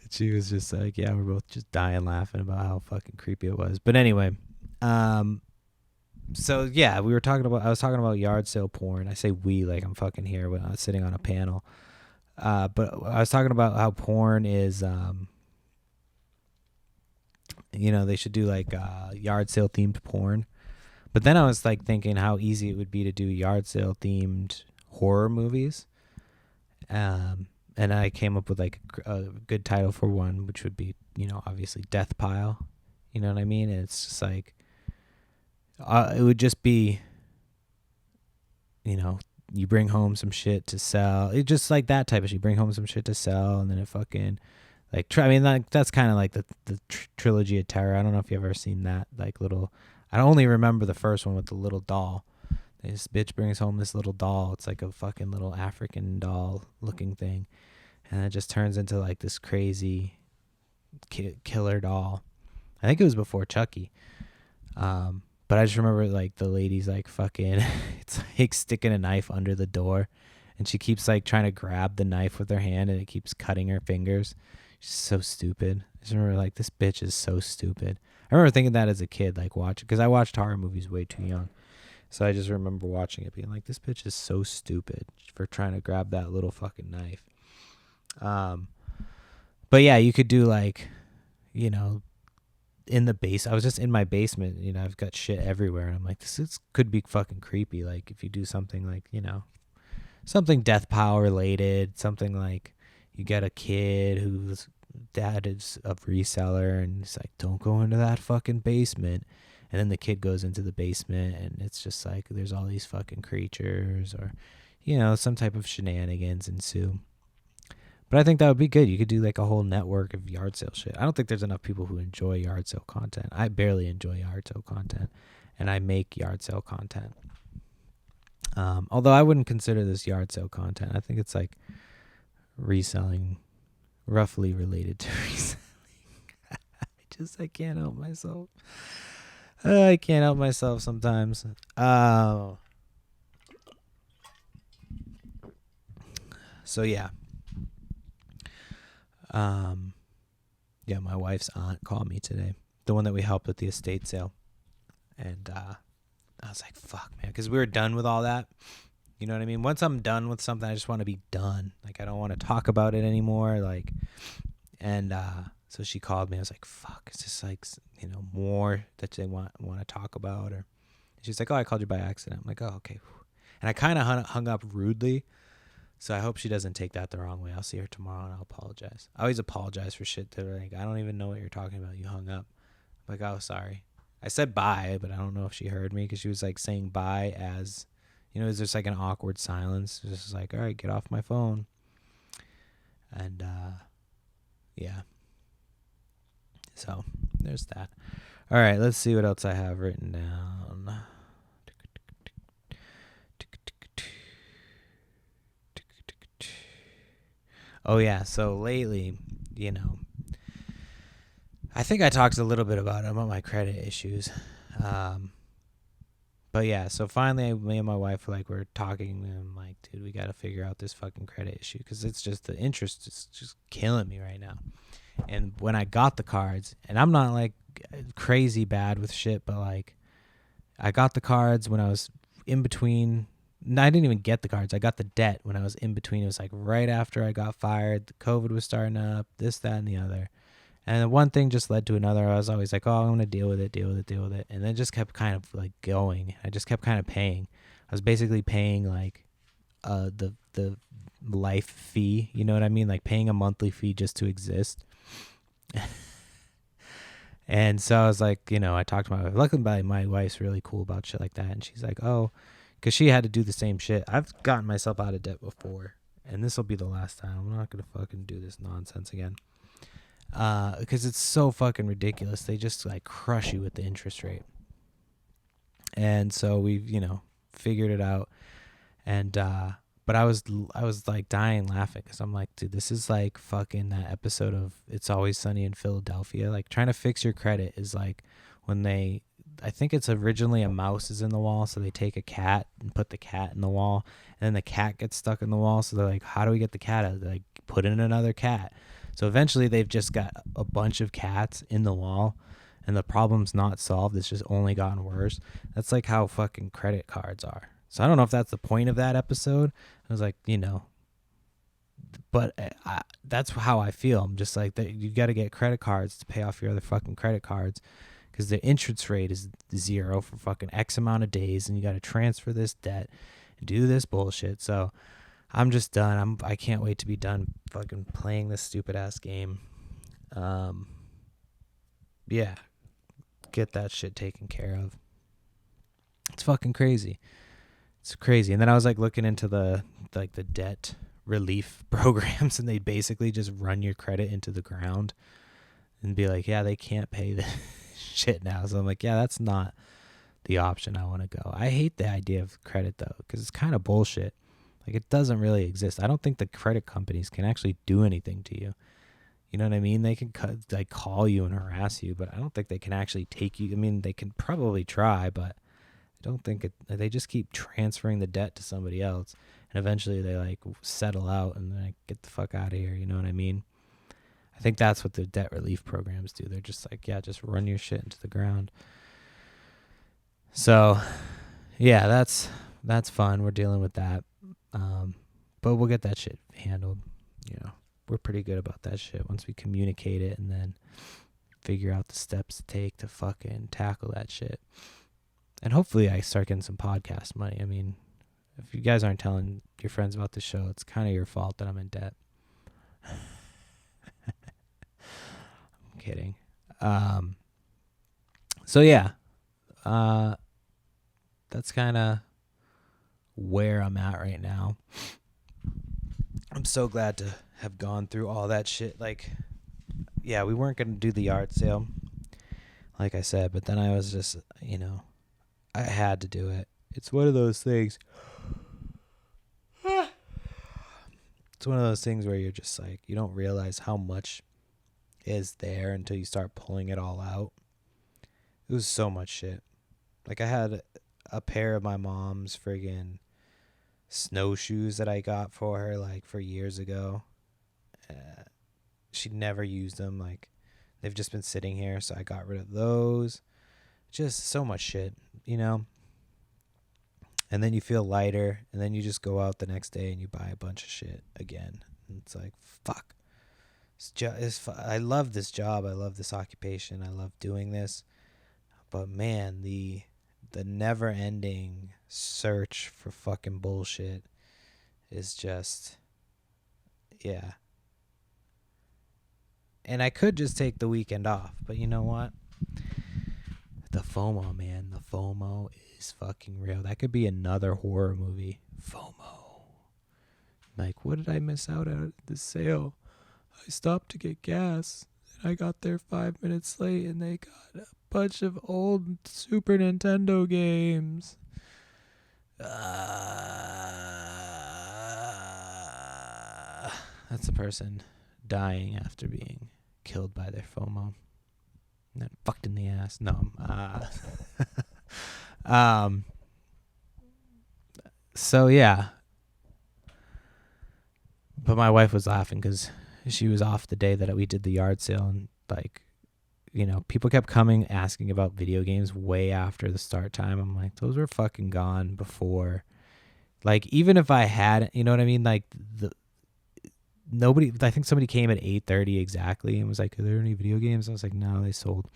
And she was just like, yeah, we're both just dying laughing about how fucking creepy it was. But anyway, so yeah, I was talking about yard sale porn. I say we like I'm fucking here when I was sitting on a panel. But I was talking about how porn is, they should do like yard sale themed porn. But then I was like thinking how easy it would be to do yard sale themed horror movies. And I came up with like a good title for one, which would be, obviously Death Pile. You know what I mean? And it's just like, it would just be, you bring home some shit to sell. It's just like that type of shit. You bring home some shit to sell, and then it fucking, like, that's kind of like the trilogy of terror. I don't know if you've ever seen that, like little. I only remember the first one with the little doll. This bitch brings home this little doll. It's like a fucking little African doll looking thing. And it just turns into like this crazy killer doll. I think it was before Chucky. But I just remember like the lady's like fucking, it's like sticking a knife under the door. And she keeps like trying to grab the knife with her hand and it keeps cutting her fingers. She's so stupid. I just remember like, this bitch is so stupid. I remember thinking that as a kid, like because I watched horror movies way too young. So I just remember watching it being like, this bitch is so stupid for trying to grab that little fucking knife. But yeah, you could do like, in the base. I was just in my basement, I've got shit everywhere. And I'm like, this could be fucking creepy. Like if you do something like, something Death Pile related, something like you get a kid whose dad is a reseller and he's like, don't go into that fucking basement. And then the kid goes into the basement and it's just like there's all these fucking creatures or, some type of shenanigans ensue. But I think that would be good. You could do like a whole network of yard sale shit. I don't think there's enough people who enjoy yard sale content. I barely enjoy yard sale content and I make yard sale content. Although I wouldn't consider this yard sale content. I think it's like reselling, roughly related to reselling. I can't help myself. I can't help myself sometimes. So yeah. Yeah, my wife's aunt called me today. The one that we helped with the estate sale. And I was like, fuck, man. Because we were done with all that. You know what I mean? Once I'm done with something, I just want to be done. Like, I don't want to talk about it anymore. Like, and so she called me. I was like, fuck, it's just like, more that they want to talk about. Or she's like, oh, I called you by accident. I'm like, oh, okay. And I kind of hung up rudely. So I hope she doesn't take that the wrong way. I'll see her tomorrow and I'll apologize. I always apologize for shit that like, I don't even know what you're talking about. You hung up. I'm like, oh, sorry. I said bye, but I don't know if she heard me because she was like saying bye as, it's just like an awkward silence. It's just like, all right, get off my phone. And yeah. So there's that. All right, let's see what else I have written down. Oh, yeah. So lately, I think I talked a little bit about my credit issues. But But yeah, so finally, me and my wife we're talking, and I'm like, dude, we got to figure out this fucking credit issue because it's just the interest is just killing me right now. And when I got the cards, and I'm not like crazy bad with shit, but like I got the cards when I was in between. No, I didn't even get the cards. I got the debt when I was in between. It was like right after I got fired. The COVID was starting up, this, that, and the other. And then one thing just led to another. I was always like, oh, I'm going to deal with it. And then it just kept kind of like going. I just kept kind of paying. I was basically paying like the life fee. You know what I mean? Like paying a monthly fee just to exist. And so I was like, I talked to my wife. Luckily, my wife's really cool about shit like that. And she's like, oh, because she had to do the same shit. I've gotten myself out of debt before. And this will be the last time. I'm not going to fucking do this nonsense again. Because it's so fucking ridiculous. They just like crush you with the interest rate. And so we've, figured it out. And, but I was like dying laughing because I'm like, dude, this is like fucking that episode of It's Always Sunny in Philadelphia. Like trying to fix your credit is like when I think it's originally a mouse is in the wall. So they take a cat and put the cat in the wall, and then the cat gets stuck in the wall. So they're like, how do we get the cat out? They like put in another cat. So eventually they've just got a bunch of cats in the wall, and the problem's not solved. It's just only gotten worse. That's like how fucking credit cards are. So I don't know if that's the point of that episode. I was like, but that's how I feel. I'm just like, that you got to get credit cards to pay off your other fucking credit cards because the interest rate is 0 for fucking X amount of days, and you got to transfer this debt and do this bullshit. So I'm just done. I can't wait to be done fucking playing this stupid ass game. Yeah, get that shit taken care of. It's fucking crazy. It's crazy. And then I was like looking into the debt relief programs, and they basically just run your credit into the ground and be like, yeah, they can't pay this shit now. So I'm like, yeah, that's not the option I want to go. I hate the idea of credit though, because it's kind of bullshit. Like it doesn't really exist. I don't think the credit companies can actually do anything to you. You know what I mean? They can call you and harass you, but I don't think they can actually take you. I mean, they can probably try, but I don't think they just keep transferring the debt to somebody else, and eventually they like settle out and like get the fuck out of here. You know what I mean? I think that's what the debt relief programs do. They're just like, yeah, just run your shit into the ground. So, yeah, that's fun. We're dealing with that, but we'll get that shit handled. We're pretty good about that shit once we communicate it and then figure out the steps to take to fucking tackle that shit. And hopefully I start getting some podcast money. I mean, if you guys aren't telling your friends about the show, it's kind of your fault that I'm in debt. I'm kidding. So yeah, that's kind of where I'm at right now. I'm so glad to have gone through all that shit. Like, yeah, we weren't going to do the yard sale, like I said, but then I was just, I had to do it. It's one of those things. It's one of those things where you're just like, you don't realize how much is there until you start pulling it all out. It was so much shit. Like I had a pair of my mom's friggin' snowshoes that I got for her like for years ago. She'd never used them. Like they've just been sitting here, so I got rid of those. Just so much shit, And then you feel lighter, and then you just go out the next day and you buy a bunch of shit again. And it's like, fuck. I love this job. I love this occupation. I love doing this. But man, the never-ending search for fucking bullshit is just, yeah. And I could just take the weekend off, but you know what? The FOMO, man. The FOMO is fucking real. That could be another horror movie. FOMO. Like, what did I miss out at the sale? I stopped to get gas, and I got there 5 minutes late, and they got a bunch of old Super Nintendo games. That's a person dying after being killed by their FOMO. And then fucked in the ass. No. So yeah, but my wife was laughing because she was off the day that we did the yard sale, and like, people kept coming asking about video games way after the start time. I'm like, those were fucking gone before. Like, even if I had, you know what I mean? Like, nobody, I think somebody came at 8:30 exactly and was like, are there any video games? I was like, no, they sold.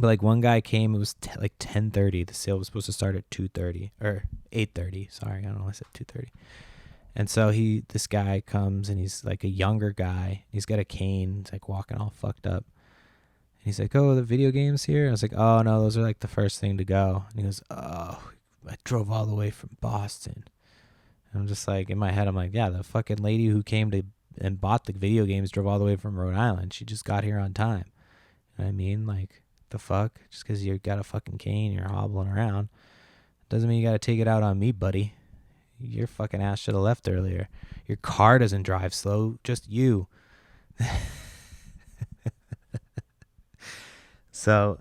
But like one guy came, it was like 10:30. The sale was supposed to start at 2:30 or 8:30. Sorry, I don't know. I said 2:30. And so this guy comes and he's like a younger guy. He's got a cane. He's like walking all fucked up. And he's like, oh, the video games here? I was like, oh, no, those are like the first thing to go. And he goes, oh, I drove all the way from Boston. And I'm just like, in my head, I'm like, yeah, the fucking lady who came to and bought the video games drove all the way from Rhode Island. She just got here on time. You know what I mean? Like, the fuck? Just because you got a fucking cane, you're hobbling around, doesn't mean you got to take it out on me, buddy. Your fucking ass should have left earlier. Your car doesn't drive slow, just you. So,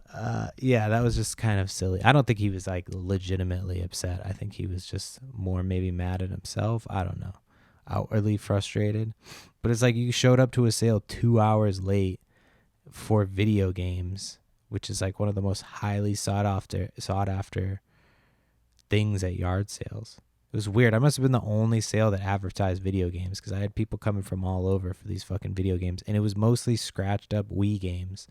yeah, that was just kind of silly. I don't think he was like legitimately upset. I think he was just more maybe mad at himself. I don't know. Outwardly frustrated. But it's like you showed up to a sale 2 hours late for video games, which is like one of the most highly sought after things at yard sales. It was weird. I must have been the only sale that advertised video games because I had people coming from all over for these fucking video games, and it was mostly scratched up Wii games.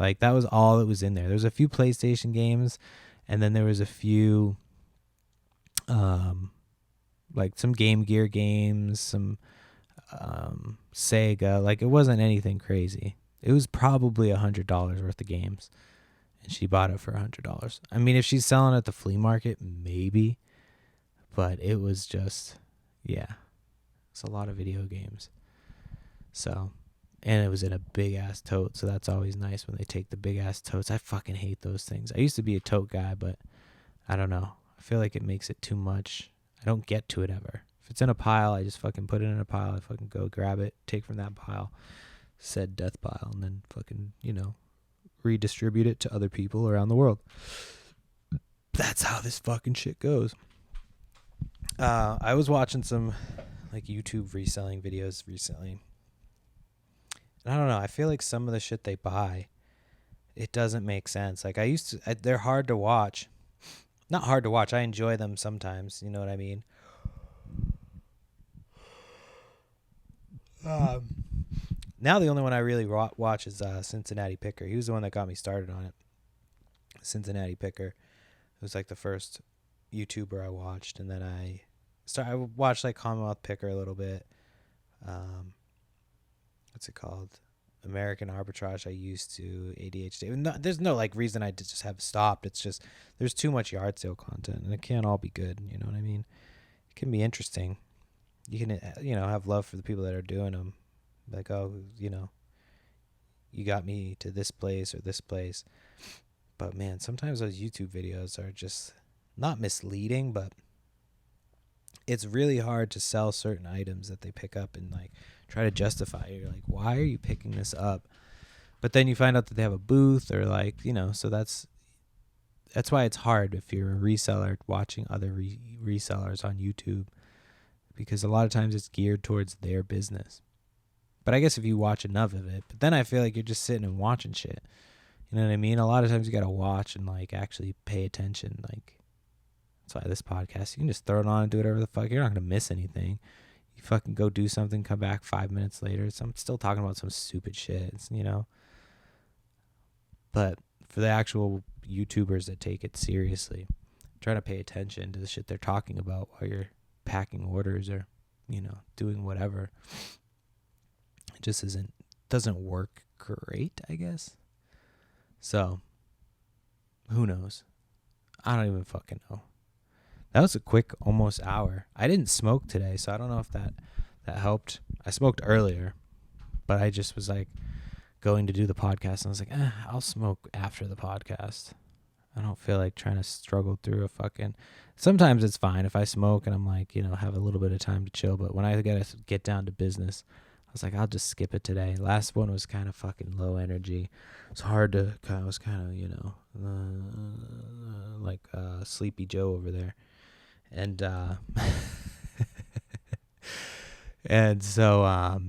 Like, that was all that was in there. There was a few PlayStation games, and then there was a few, like some Game Gear games, some Sega. Like, it wasn't anything crazy. It was probably $100 worth of games, and she bought it for $100. I mean, if she's selling at the flea market, maybe, but it was just, yeah, it's a lot of video games. So, and it was in a big ass tote, so that's always nice when they take the big ass totes. I fucking hate those things. I used to be a tote guy, but I don't know. I feel like it makes it too much. I don't get to it ever. If it's in a pile, I just fucking put it in a pile. I fucking go grab it, take from that pile, said death pile, and then fucking, redistribute it to other people around the world. That's how this fucking shit goes. I was watching some like YouTube reselling videos recently. I don't know. I feel like some of the shit they buy, it doesn't make sense. Like they're hard to watch. Not hard to watch. I enjoy them sometimes. You know what I mean? Now the only one I really watch is Cincinnati Picker. He was the one that got me started on it. Cincinnati Picker. It was like the first YouTuber I watched, and then I watched like Commonwealth Picker a little bit. What's it called? American Arbitrage. I used to ADHD. No, there's no like reason I just have stopped. It's just there's too much yard sale content, and it can't all be good. You know what I mean? It can be interesting. You can have love for the people that are doing them. Like, oh, you got me to this place or this place. But man, sometimes those YouTube videos are just not misleading, but it's really hard to sell certain items that they pick up and like try to justify it. You're like, why are you picking this up? But then you find out that they have a booth or like, so that's why it's hard if you're a reseller watching other resellers on YouTube, because a lot of times it's geared towards their business. But I guess if you watch enough of it, but then I feel like you're just sitting and watching shit. You know what I mean? A lot of times you got to watch and like actually pay attention. Like, that's why this podcast, you can just throw it on and do whatever the fuck. You're not going to miss anything. You fucking go do something, come back 5 minutes later. I'm still talking about some stupid shit, But for the actual YouTubers that take it seriously, trying to pay attention to the shit they're talking about while you're packing orders or, doing whatever. It just doesn't work great, I guess. So, who knows? I don't even fucking know. That was a quick almost hour. I didn't smoke today, so I don't know if that helped. I smoked earlier, but I just was like going to do the podcast, and I was like, I'll smoke after the podcast. I don't feel like trying to struggle through a fucking... Sometimes it's fine if I smoke and I'm like, have a little bit of time to chill, but when I gotta get down to business, I was like, I'll just skip it today. Last one was kind of fucking low energy. It's hard to... I was kind of, like Sleepy Joe over there. And and so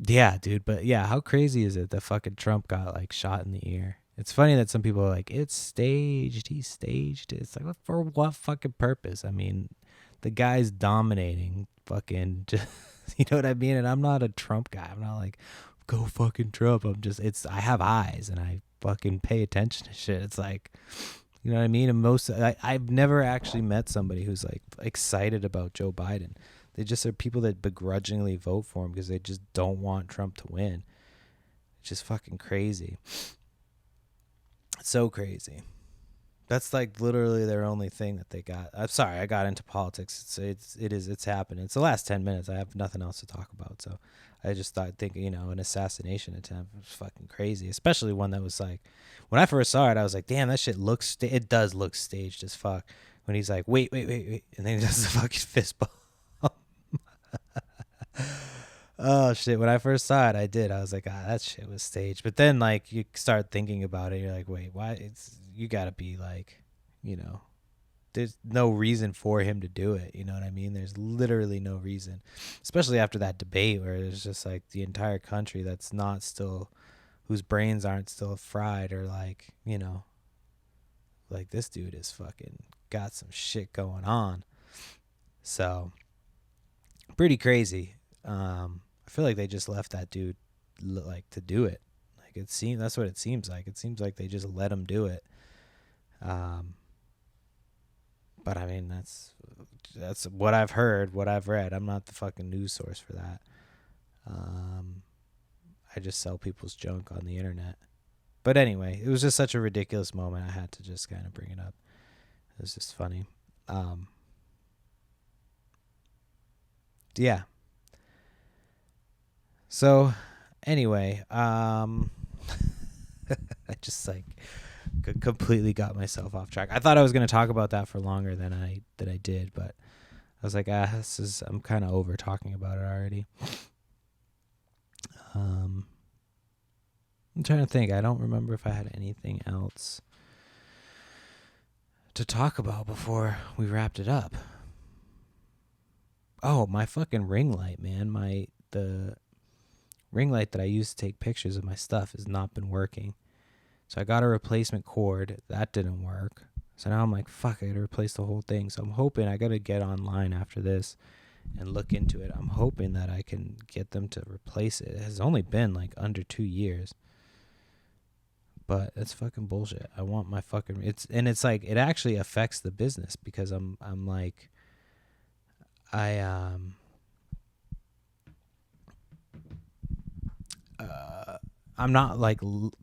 yeah, dude, but yeah, how crazy is it that fucking Trump got like shot in the ear? It's funny that some people are like, it's staged, he staged it. It's like, for what fucking purpose? I mean, the guy's dominating fucking just, you know what I mean? And I'm not a Trump guy. I'm not like, go fucking Trump. I have eyes and I fucking pay attention to shit. It's like, you know what I mean? And I've never actually met somebody who's like excited about Joe Biden. They just are people that begrudgingly vote for him because they just don't want Trump to win. It's just fucking crazy. It's so crazy. That's like literally their only thing that they got. I'm sorry, I got into politics. It's happening. It's the last 10 minutes. I have nothing else to talk about. So I just think, an assassination attempt was fucking crazy, especially one that was like, when I first saw it, I was like, damn, that shit looks, it does look staged as fuck. When he's like, wait, and then he does the fucking fist bump. Oh shit! When I first saw it, I was like, that shit was staged. But then, like, you start thinking about it, you're like, wait, why? You gotta be like, there's no reason for him to do it. You know what I mean? There's literally no reason, especially after that debate where there's just like the entire country that's not still, whose brains aren't still fried, or like, like this dude is fucking got some shit going on. So pretty crazy. I feel like they just left that dude like to do it. Like that's what it seems like. It seems like they just let him do it. But I mean that's what I've heard, what I've read. I'm not the fucking news source for that. I just sell people's junk on the internet. But anyway, it was just such a ridiculous moment. I had to just kind of bring it up. It was just funny. Yeah. So anyway, I just like completely got myself off track. I thought I was going to talk about that for longer than I did, but I was like, I'm kind of over talking about it already. I'm trying to think. I don't remember if I had anything else to talk about before we wrapped it up. Oh, my fucking ring light, man. The ring light that I use to take pictures of my stuff has not been working. So I got a replacement cord. That didn't work. So now I'm like, fuck, I gotta replace the whole thing. So I'm hoping, I gotta get online after this and look into it. I'm hoping that I can get them to replace it. It has only been like under 2 years. But it's fucking bullshit. I want my fucking, it's like, it actually affects the business because I'm like, I'm not like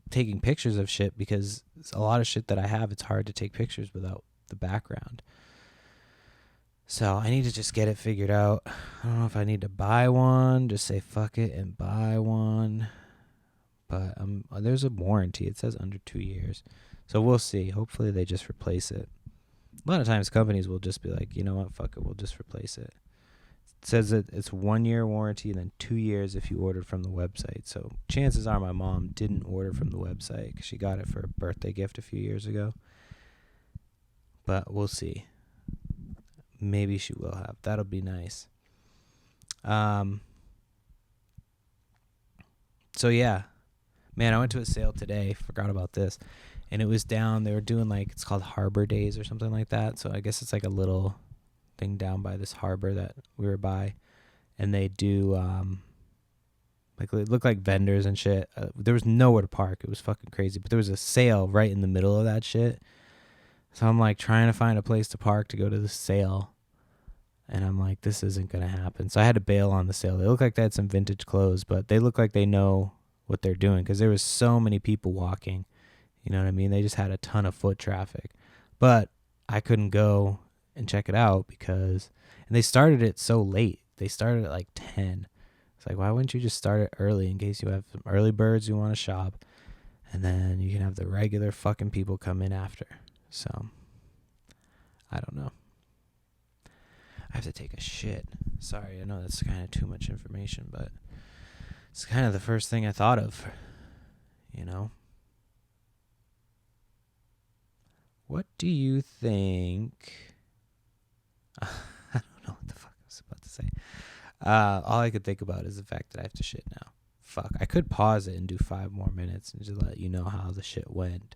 taking pictures of shit because a lot of shit that I have, it's hard to take pictures without the background. So I need to just get it figured out. I don't know if I need to buy one, just say fuck it and buy one. But there's a warranty. It says under 2 years. So we'll see. Hopefully they just replace it. A lot of times companies will just be like, you know what, fuck it, we'll just replace it. It says that it's 1 year warranty and then 2 years if you ordered from the website. So chances are my mom didn't order from the website because she got it for a birthday gift a few years ago. But we'll see. Maybe she will have. That'll be nice. So yeah, man, I went to a sale today. Forgot about this. And it was down. They were doing like, it's called Harbor Days or something like that. So I guess it's like a little thing down by this harbor that we were by. And they do, like, it looked like vendors and shit. There was nowhere to park. It was fucking crazy. But there was a sale right in the middle of that shit. So I'm like trying to find a place to park to go to the sale. And I'm like, this isn't going to happen. So I had to bail on the sale. They look like they had some vintage clothes, but they look like they know what they're doing because there was so many people walking. You know what I mean? They just had a ton of foot traffic. But I couldn't go and check it out because, and they started it so late. They started at like 10. It's like, why wouldn't you just start it early in case you have some early birds who want to shop, and then you can have the regular fucking people come in after. So I don't know. I have to take a shit. Sorry, I know that's kind of too much information, but it's kind of the first thing I thought of, you know? What do you think I don't know what the fuck I was about to say. All I could think about is the fact that I have to shit now. Fuck. I could pause it and do 5 more minutes and just let you know how the shit went.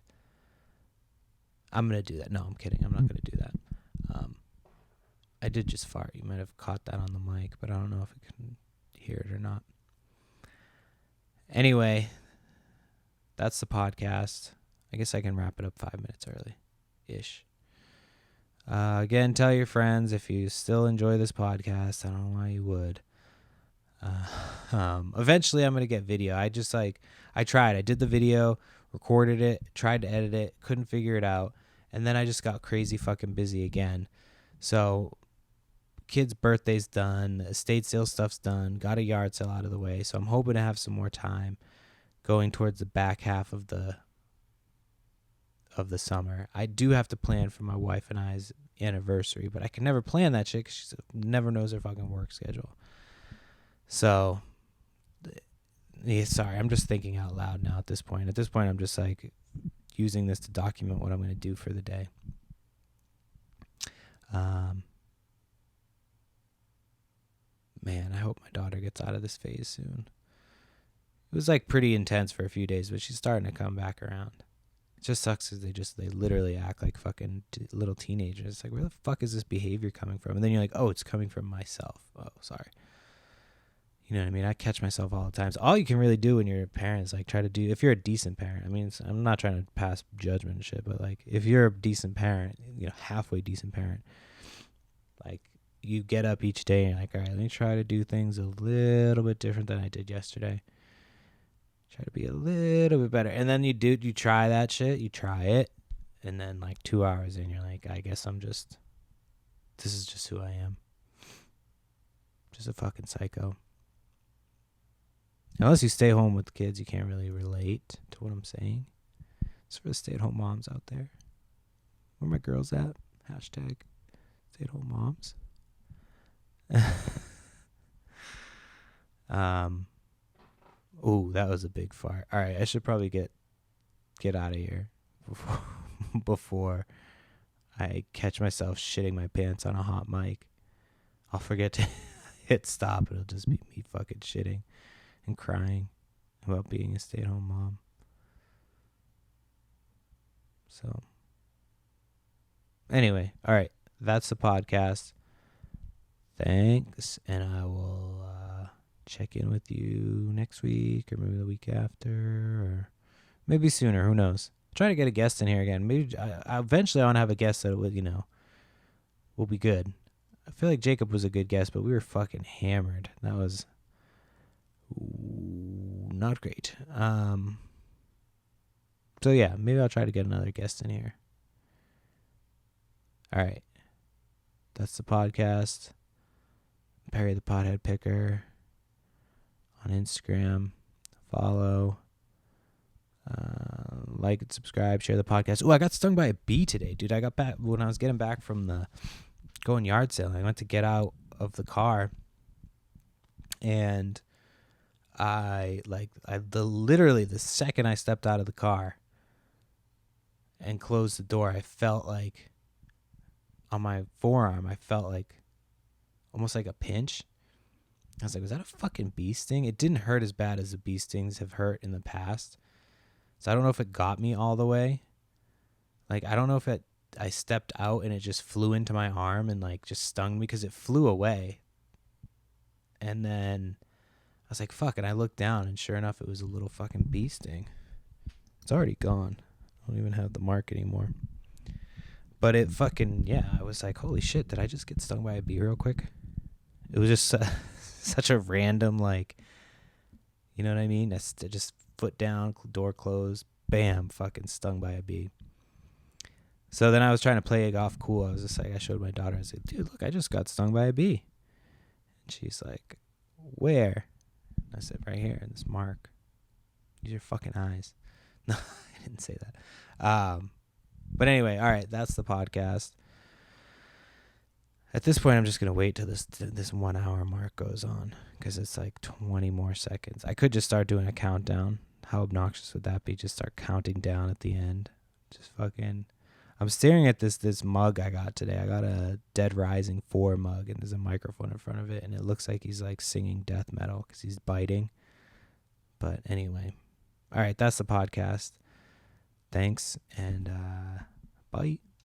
I'm going to do that. No, I'm kidding. I'm not going to do that. I did just fart. You might have caught that on the mic, but I don't know if you can hear it or not. Anyway, that's the podcast. I guess I can wrap it up 5 minutes early-ish. Again, tell your friends if you still enjoy this podcast. I don't know why you would. Eventually, I'm going to get video. I tried. I did the video, recorded it, tried to edit it, couldn't figure it out. And then I just got crazy fucking busy again. So kids' birthday's done, the estate sale stuff's done, got a yard sale out of the way. So I'm hoping to have some more time going towards the back half of the summer. I do have to plan for my wife and I's anniversary, but I can never plan that shit because she never knows her fucking work schedule. So, yeah, sorry, I'm just thinking out loud now at this point. At this point, I'm just like using this to document what I'm going to do for the day. Man, I hope my daughter gets out of this phase soon. It was like pretty intense for a few days, but she's starting to come back around. It just sucks because they literally act like fucking little teenagers. It's like, where the fuck is this behavior coming from? And then you're like, oh, it's coming from myself. Oh, sorry. You know what I mean? I catch myself all the time. So all you can really do when you're a parent is like try to do, if you're a decent parent, I mean, I'm not trying to pass judgment and shit, but like if you're a decent parent, halfway decent parent, like you get up each day and you're like, all right, let me try to do things a little bit different than I did yesterday. Try to be a little bit better. And then you try that shit, you try it. And then like 2 hours in, you're like, I guess this is just who I am. Just a fucking psycho. Unless you stay home with the kids, you can't really relate to what I'm saying. It's for the stay-at-home moms out there. Where my girls at? Hashtag stay-at-home moms. Ooh, that was a big fart. All right, I should probably get out of here before I catch myself shitting my pants on a hot mic. I'll forget to hit stop. It'll just be me fucking shitting and crying about being a stay-at-home mom. So, anyway, all right, that's the podcast. Thanks, and I will check in with you next week or maybe the week after or maybe sooner. Who knows? I'm trying to get a guest in here again. Maybe eventually I want to have a guest that will be good. I feel like Jacob was a good guest, but we were fucking hammered. That was not great. So yeah, maybe I'll try to get another guest in here. All right. That's the podcast. Perry the Pothead Picker on Instagram. Follow. Like and subscribe. Share the podcast. Oh, I got stung by a bee today, dude. I got back when I was getting back from the going yard sale. I went to get out of the car, and literally the second I stepped out of the car and closed the door, I felt like on my forearm, I felt like almost like a pinch. I was like, was that a fucking bee sting? It didn't hurt as bad as the bee stings have hurt in the past. So I don't know if it got me all the way. Like, I don't know if I stepped out and it just flew into my arm and like just stung me because it flew away. And then I was like, fuck. And I looked down and sure enough, it was a little fucking bee sting. It's already gone. I don't even have the mark anymore. But it fucking, yeah, I was like, holy shit, did I just get stung by a bee real quick? It was just such a random, like, you know what I mean? That's just foot down, door closed, bam, fucking stung by a bee. So then I was trying to play it off cool. I was just like, I showed my daughter, I said, dude, look, I just got stung by a bee. And she's like, where? And I said, right here in this mark. Use your fucking eyes. No, I didn't say that. But anyway, all right, that's the podcast. At this point, I'm just going to wait till this 1 hour mark goes on because it's like 20 more seconds. I could just start doing a countdown. How obnoxious would that be? Just start counting down at the end. Just fucking, I'm staring at this mug I got today. I got a Dead Rising 4 mug, and there's a microphone in front of it, and it looks like he's like singing death metal because he's biting. But anyway, all right, that's the podcast. Thanks, and bye.